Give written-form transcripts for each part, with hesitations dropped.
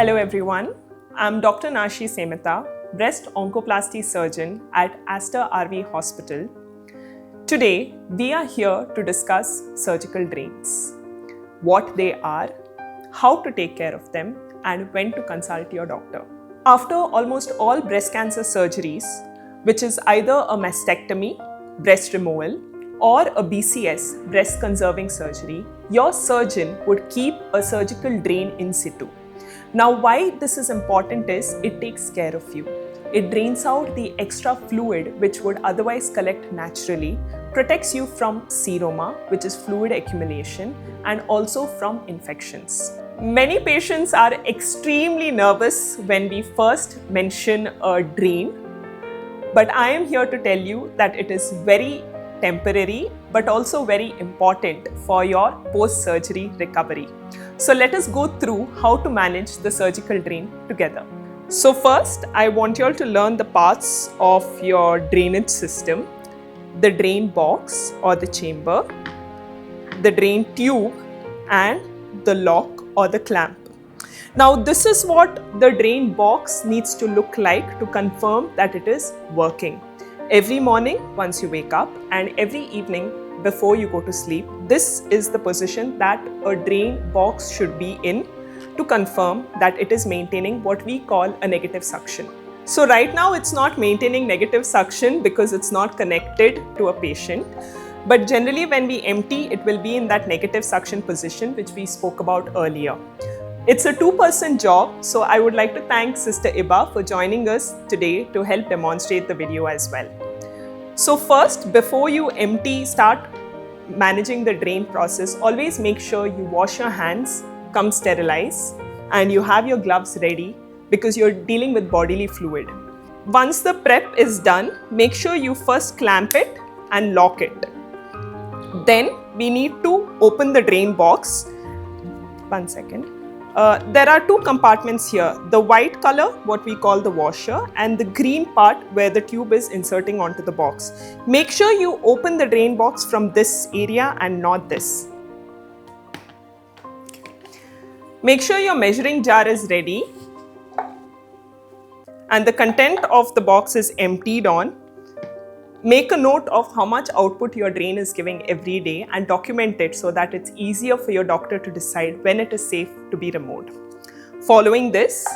Hello everyone, I'm Dr. Nashi Semitha, breast oncoplasty surgeon at Aster RV Hospital. Today, we are here to discuss surgical drains, what they are, how to take care of them, and when to consult your doctor. After almost all breast cancer surgeries, which is either a mastectomy, breast removal, or a BCS, breast conserving surgery, your surgeon would keep a surgical drain in situ. Now, why this is important is it takes care of you. It drains out the extra fluid which would otherwise collect naturally, protects you from seroma, which is fluid accumulation, and also from infections. Many patients are extremely nervous when we first mention a drain, but I am here to tell you that it is very temporary but also very important for your post-surgery recovery. So let us go through how to manage the surgical drain together. So first, I want you all to learn the parts of your drainage system: the drain box or the chamber, the drain tube, and the lock or the clamp. Now this is what the drain box needs to look like to confirm that it is working. Every morning once you wake up and every evening before you go to sleep, this is the position that a drain box should be in to confirm that it is maintaining what we call a negative suction. So right now it's not maintaining negative suction because it's not connected to a patient. But generally when we empty, it will be in that negative suction position which we spoke about earlier. It's a two-person job, so I would like to thank Sister Iba for joining us today to help demonstrate the video as well. So first, before you start managing the drain process, always make sure you wash your hands, come sterilize, and you have your gloves ready because you're dealing with bodily fluid. Once the prep is done, make sure you first clamp it and lock it. Then we need to open the drain box. One second. There are two compartments here, the white color, what we call the washer, and the green part where the tube is inserting onto the box. Make sure you open the drain box from this area and not this. Make sure your measuring jar is ready and the content of the box is emptied on. Make a note of how much output your drain is giving every day and document it so that it's easier for your doctor to decide when it is safe to be removed. Following this,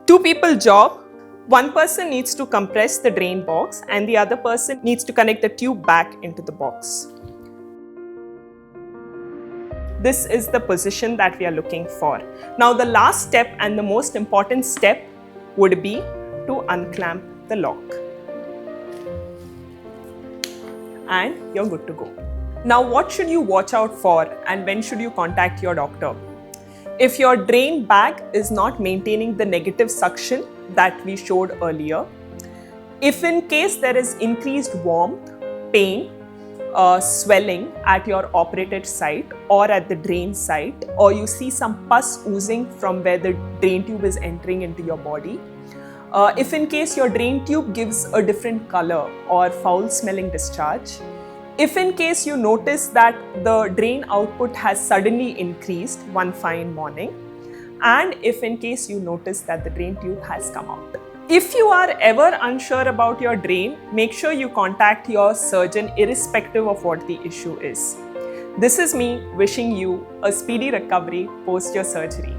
two people job. One person needs to compress the drain box and the other person needs to connect the tube back into the box. This is the position that we are looking for. Now the last step and the most important step would be to unclamp the lock. And you're good to go. Now what should you watch out for and when should you contact your doctor? If your drain bag is not maintaining the negative suction that we showed earlier, if in case there is increased warmth, pain, swelling at your operated site or at the drain site, or you see some pus oozing from where the drain tube is entering into your body, if in case your drain tube gives a different color or foul smelling discharge, if in case you notice that the drain output has suddenly increased one fine morning, and if in case you notice that the drain tube has come out. If you are ever unsure about your drain, make sure you contact your surgeon irrespective of what the issue is. This is me wishing you a speedy recovery post your surgery.